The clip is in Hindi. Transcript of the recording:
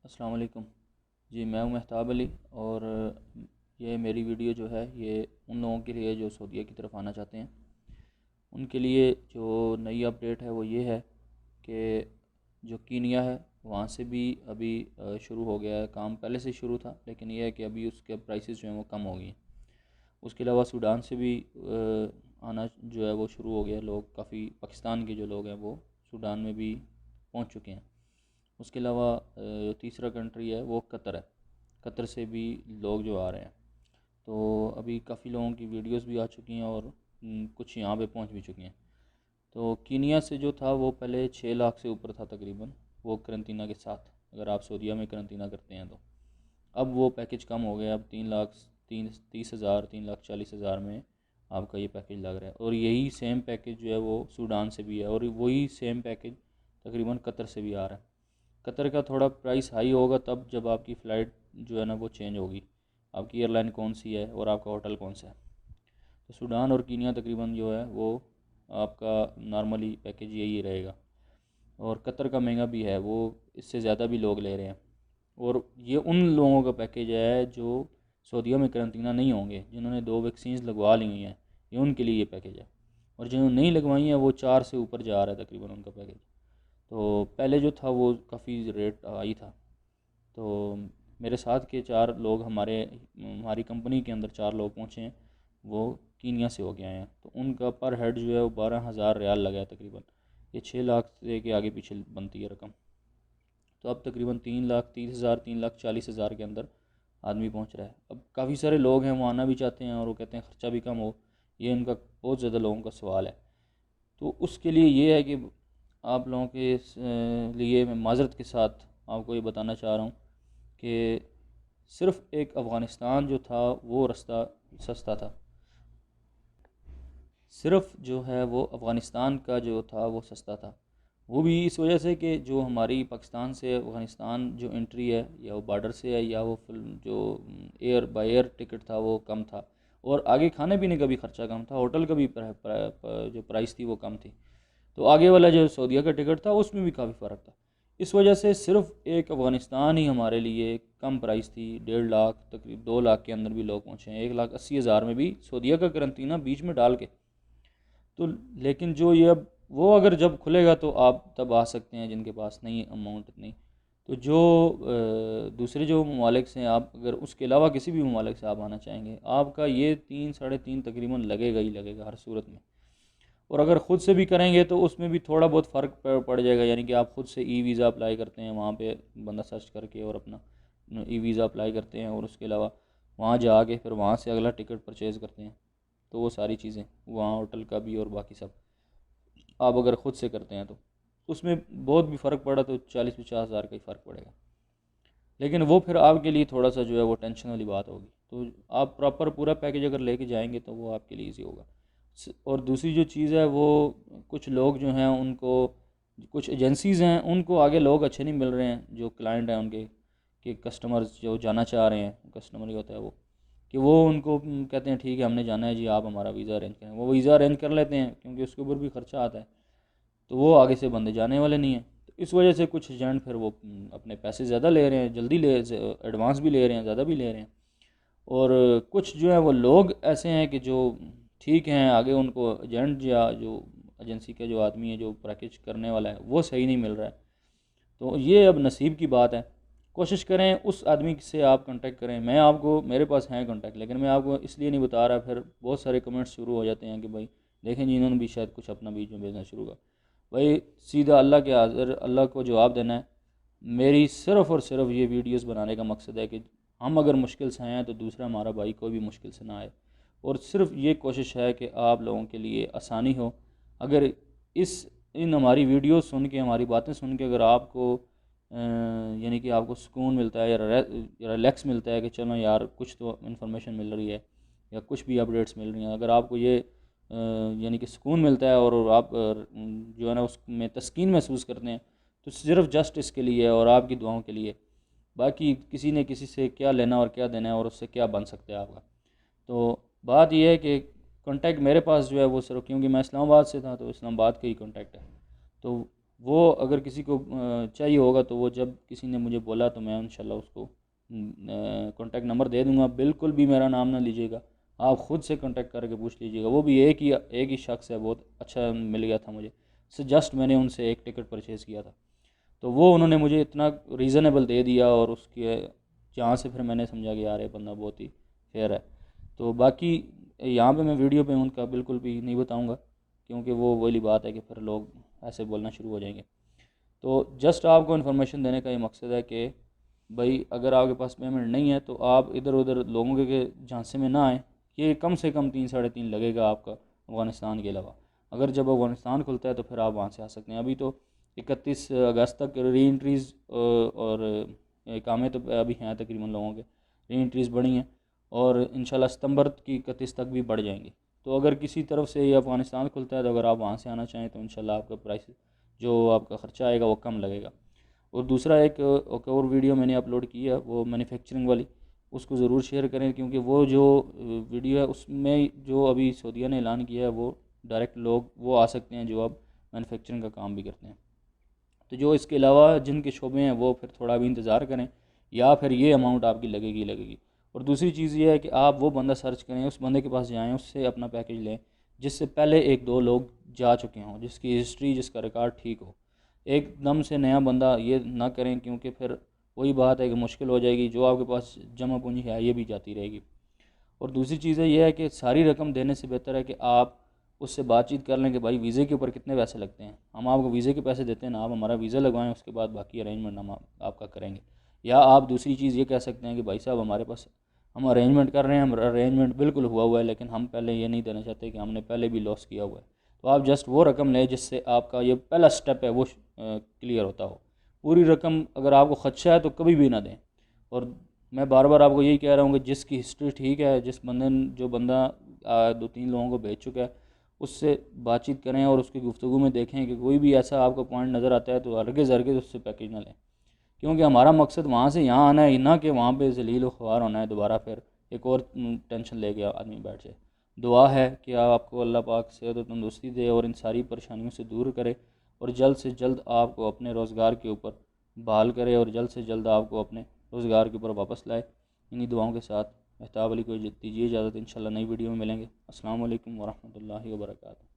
अस्सलाम वालेकुम। जी, मैं हूँ मेहताब अली और ये मेरी वीडियो जो है ये उन लोगों के लिए जो सऊदीया की तरफ आना चाहते हैं। उनके लिए जो नई अपडेट है वो ये है कि जो कीनिया है वहाँ से भी अभी शुरू हो गया है काम। पहले से शुरू था लेकिन ये है कि अभी उसके प्राइसेस जो हैं वो कम हो गई हैं। उसके अलावा सूडान से भी आना जो है वो शुरू हो गया। लोग काफ़ी पाकिस्तान के जो लोग हैं वो सूडान में भी पहुँच चुके हैं। उसके अलावा जो तीसरा कंट्री है वो कतर है। कतर से भी लोग जो आ रहे हैं, तो अभी काफ़ी लोगों की वीडियोस भी आ चुकी हैं और कुछ यहाँ पे पहुँच भी चुकी हैं। तो कीनिया से जो था वो पहले 6 लाख से ऊपर था तकरीबन, वो करंतना के साथ, अगर आप सऊदीया में करंतना करते हैं तो। अब वो पैकेज कम हो गया, अब 3 लाख 30,000 3,40,000 में आपका ये पैकेज लग रहा है। और यही सेम पैकेज जो है वो सूडान से भी है और वही सेम पैकेज तकरीबन कतर से भी आ रहा है। कतर का थोड़ा प्राइस हाई होगा तब जब आपकी फ़्लाइट जो है ना वो चेंज होगी, आपकी एयरलाइन कौन सी है और आपका होटल कौन सा है। तो सूडान और कीनिया तकरीबन जो है वो आपका नॉर्मली पैकेज यही रहेगा। और कतर का महंगा भी है, वो इससे ज़्यादा भी लोग ले रहे हैं। और ये उन लोगों का पैकेज है जो सऊदीया में करंतना नहीं होंगे, जिन्होंने 2 वैक्सीन लगवा ली हुई हैं, ये उनके लिए ये पैकेज है। और जिन्होंने नहीं लगवाई हैं वो 4 से ऊपर जा रहा है तकरीबन उनका पैकेज। तो पहले जो था वो काफ़ी रेट हाई था। तो मेरे साथ के 4 लोग, हमारी कंपनी के अंदर 4 लोग पहुँचे हैं, वो कीनिया से हो के आए हैं। तो उनका पर हेड जो है वो 12,000 रियाल लगा है तकरीबन। ये 6 लाख से के आगे पीछे बनती है रकम। तो अब तकरीबन 3,30,000 3,40,000 के अंदर आदमी पहुंच रहा है। अब काफ़ी सारे लोग हैं वो आना भी चाहते हैं और वो कहते हैं ख़र्चा भी कम हो। ये उनका बहुत ज़्यादा लोगों का सवाल है। तो उसके लिए ये है कि आप लोगों के लिए मैं माज़रत के साथ आपको ये बताना चाह रहा हूँ कि सिर्फ़ एक अफ़गानिस्तान जो था वो रास्ता सस्ता था। सिर्फ़ जो है वो अफ़गानिस्तान का जो था वो सस्ता था। वो भी इस वजह से कि जो हमारी पाकिस्तान से अफ़गानिस्तान जो एंट्री है, या वो बॉर्डर से है या वो जो एयर बाय एयर टिकट था वो कम था। और आगे खाने पीने का भी ख़र्चा कम था, होटल का भी जो प्राइस थी वो कम थी। तो आगे वाला जो सऊदीया का टिकट था उसमें भी काफ़ी फ़र्क था। इस वजह से सिर्फ़ एक अफ़गानिस्तान ही हमारे लिए कम प्राइस थी। 1.5 लाख तकरीब 2 लाख के अंदर भी लोग पहुँचे हैं, 1,80,000 में भी सऊदीया का करंतना बीच में डाल के। तो लेकिन जो ये अब वो अगर जब खुलेगा तो आप तब आ सकते हैं जिनके पास नहीं अमाउंट इतनी। तो जो दूसरे जो ममालिक से आप अगर उसके अलावा किसी भी ममालिक से आप आना चाहेंगे, आपका ये 3 साढ़े 3 तकरीबन लगेगा ही लगेगा हर सूरत में। और अगर ख़ुद से भी करेंगे तो उसमें भी थोड़ा बहुत फ़र्क पड़ जाएगा। यानी कि आप ख़ुद से ई वीज़ा अप्लाई करते हैं, वहाँ पे बंदा सर्च करके और अपना ई वीज़ा अप्लाई करते हैं, और उसके अलावा वहाँ जाके फिर वहाँ से अगला टिकट परचेज़ करते हैं। तो वो सारी चीज़ें वहाँ होटल का भी और बाकी सब आप अगर ख़ुद से करते हैं तो उसमें बहुत भी फ़र्क पड़ा तो 40-50 हज़ार का ही फ़र्क पड़ेगा। लेकिन वो फिर आपके लिए थोड़ा सा जो है वो टेंशन वाली बात होगी। तो आप प्रॉपर पूरा पैकेज अगर लेके जाएंगे तो वो आपके लिए ईजी होगा। और दूसरी जो चीज़ है वो, कुछ लोग जो हैं उनको, कुछ एजेंसीज़ हैं उनको आगे लोग अच्छे नहीं मिल रहे हैं, जो क्लाइंट हैं उनके, कि कस्टमर्स जो जाना चाह रहे हैं, कस्टमर ही होता है वो, कि वो उनको कहते हैं ठीक है हमने जाना है जी, आप हमारा वीज़ा अरेंज करें। वो वीज़ा अरेंज कर लेते हैं क्योंकि उसके ऊपर भी ख़र्चा आता है, तो वो आगे से बंदे जाने वाले नहीं हैं। तो इस वजह से कुछ एजेंट फिर वो अपने पैसे ज़्यादा ले रहे हैं, जल्दी एडवांस भी ले रहे हैं, ज़्यादा भी ले रहे हैं। और कुछ जो है वो लोग ऐसे हैं कि जो ठीक हैं, आगे उनको एजेंट या जो एजेंसी का जो आदमी है जो पैकेज करने वाला है वो सही नहीं मिल रहा है। तो ये अब नसीब की बात है। कोशिश करें उस आदमी से आप कांटेक्ट करें। मैं आपको, मेरे पास हैं कांटेक्ट, लेकिन मैं आपको इसलिए नहीं बता रहा, फिर बहुत सारे कमेंट्स शुरू हो जाते हैं कि भाई देखें जी इन्होंने भी शायद कुछ अपना बीच में बिजनेस शुरू कर। भाई सीधा अल्लाह के हाज़िर, अल्लाह को जवाब देना है। मेरी सिर्फ़ और सिर्फ ये वीडियोस बनाने का मकसद है कि हम अगर मुश्किल से आएँ तो दूसरा हमारा भाई कोई भी मुश्किल से ना आए। और सिर्फ़ ये कोशिश है कि आप लोगों के लिए आसानी हो। अगर इस इन हमारी वीडियो सुन के, हमारी बातें सुन के अगर आपको यानी कि आपको सुकून मिलता है या रिलैक्स मिलता है कि चलो यार कुछ तो इन्फॉर्मेशन मिल रही है या कुछ भी अपडेट्स मिल रही हैं, अगर आपको ये यानी कि सुकून मिलता है और आप जो है ना उसमें तस्कीन महसूस करते हैं, तो सिर्फ जस्ट इसके लिए और आपकी दुआओं के लिए। बाकी किसी ने किसी से क्या लेना और क्या देना है और उससे क्या बन सकता है आपका। तो बात यह है कि कांटेक्ट मेरे पास जो है वो सिर्फ, क्योंकि मैं इस्लामाबाद से था तो इस्लामाबाद का ही कांटेक्ट है। तो वो अगर किसी को चाहिए होगा तो वो जब किसी ने मुझे बोला तो मैं इंशाल्लाह उसको कॉन्टैक्ट नंबर दे दूँगा। बिल्कुल भी मेरा नाम ना लीजिएगा, आप ख़ुद से कॉन्टैक्ट करके पूछ लीजिएगा। वो भी एक ही शख्स है, बहुत अच्छा मिल गया था मुझे, जस्ट मैंने उनसे एक टिकट परचेज़ किया था, तो वो उन्होंने मुझे इतना रीज़नेबल दे दिया, और उसके जहाँ से फिर मैंने समझा कि यार ये बंदा बहुत ही फेयर है। तो बाकी यहाँ पे मैं वीडियो पे उनका बिल्कुल भी नहीं बताऊँगा, क्योंकि वो वाली बात है कि फिर लोग ऐसे बोलना शुरू हो जाएंगे। तो जस्ट आपको इन्फॉर्मेशन देने का ये मकसद है कि भाई अगर आपके पास पेमेंट नहीं है तो आप इधर उधर लोगों के झांसे में ना आएँ। ये कम से कम 3-3.5 लगेगा आपका अफ़गानिस्तान के अलावा। अगर जब अफ़गानिस्तान खुलता है तो फिर आप वहाँ से आ सकते हैं। अभी तो 31 अगस्त तक री एंट्रीज़ और इकामे तो अभी हैं तकरीबन लोगों के, री एंट्रीज़ बढ़ी हैं, और इंशाल्लाह सितंबर की 31 तक भी बढ़ जाएंगी। तो अगर किसी तरफ से ये अफ़गानिस्तान खुलता है तो अगर आप वहाँ से आना चाहें तो इंशाल्लाह आपका प्राइस जो आपका ख़र्चा आएगा वो कम लगेगा। और दूसरा एक और वीडियो मैंने अपलोड की है, वो मैन्युफैक्चरिंग वाली, उसको ज़रूर शेयर करें, क्योंकि वो जो वीडियो है उसमें जो अभी सऊदीया ने ऐलान किया है वो डायरेक्ट लोग वो आ सकते हैं जो अब मैन्युफैक्चरिंग का काम भी करते हैं। तो जो इसके अलावा जिनके शोबे हैं वो फिर थोड़ा भी इंतज़ार करें, या फिर ये अमाउंट आपकी लगेगी। और दूसरी चीज़ ये है कि आप वो बंदा सर्च करें, उस बंदे के पास जाएँ, उससे अपना पैकेज लें जिससे पहले 1-2 लोग जा चुके हों, जिसकी हिस्ट्री, जिसका रिकॉर्ड ठीक हो। एकदम से नया बंदा ये ना करें, क्योंकि फिर वही बात है कि मुश्किल हो जाएगी, जो आपके पास जमा पूंजी है ये भी जाती रहेगी। और दूसरी चीज़ ये है कि सारी रकम देने से बेहतर है कि आप उससे बातचीत कर लें कि भाई वीज़े के ऊपर कितने पैसे लगते हैं, हम आपको वीज़े के पैसे देते हैं ना, आप हमारा वीज़ा लगवाएं, उसके बाद बाकी अरेंजमेंट हम आपका करेंगे। या आप दूसरी चीज़ ये कह सकते हैं कि भाई साहब हमारे पास, हम अरेंजमेंट कर रहे हैं, हमारा अरेंजमेंट बिल्कुल हुआ है, लेकिन हम पहले ये नहीं देना चाहते कि हमने पहले भी लॉस किया हुआ है। तो आप जस्ट वो रकम लें जिससे आपका ये पहला स्टेप है वो क्लियर होता हो। पूरी रकम अगर आपको खदशा है तो कभी भी ना दें। और मैं बार बार आपको यही कह रहा हूँ कि जिसकी हिस्ट्री ठीक है, जो बंदा 2-3 लोगों को भेज चुका है, उससे बातचीत करें और उसकी गुफ्तगू में देखें कि कोई भी ऐसा आपको पॉइंट नज़र आता है तो हरगिज़ उससे पैकेज ना लें। क्योंकि हमारा मकसद वहाँ से यहाँ आना है, ना कि वहाँ पे जलील व ख्वार होना है, दोबारा फिर एक और टेंशन लेके आदमी बैठ जाए। दुआ है कि आपको अल्लाह पाक सेहत और तंदुरुस्ती दे और इन सारी परेशानियों से दूर करे, और जल्द से जल्द आपको अपने रोज़गार के ऊपर बहाल करे, और जल्द से जल्द आपको अपने रोज़गार के ऊपर वापस लाए। इन्हीं दुआओं के साथ मेहताब अली को दीजिए इजाज़त। इंशाल्लाह नई वीडियो में मिलेंगे। अस्सलाम वालेकुम वरहमतुल्लाहि वबरकातुहू।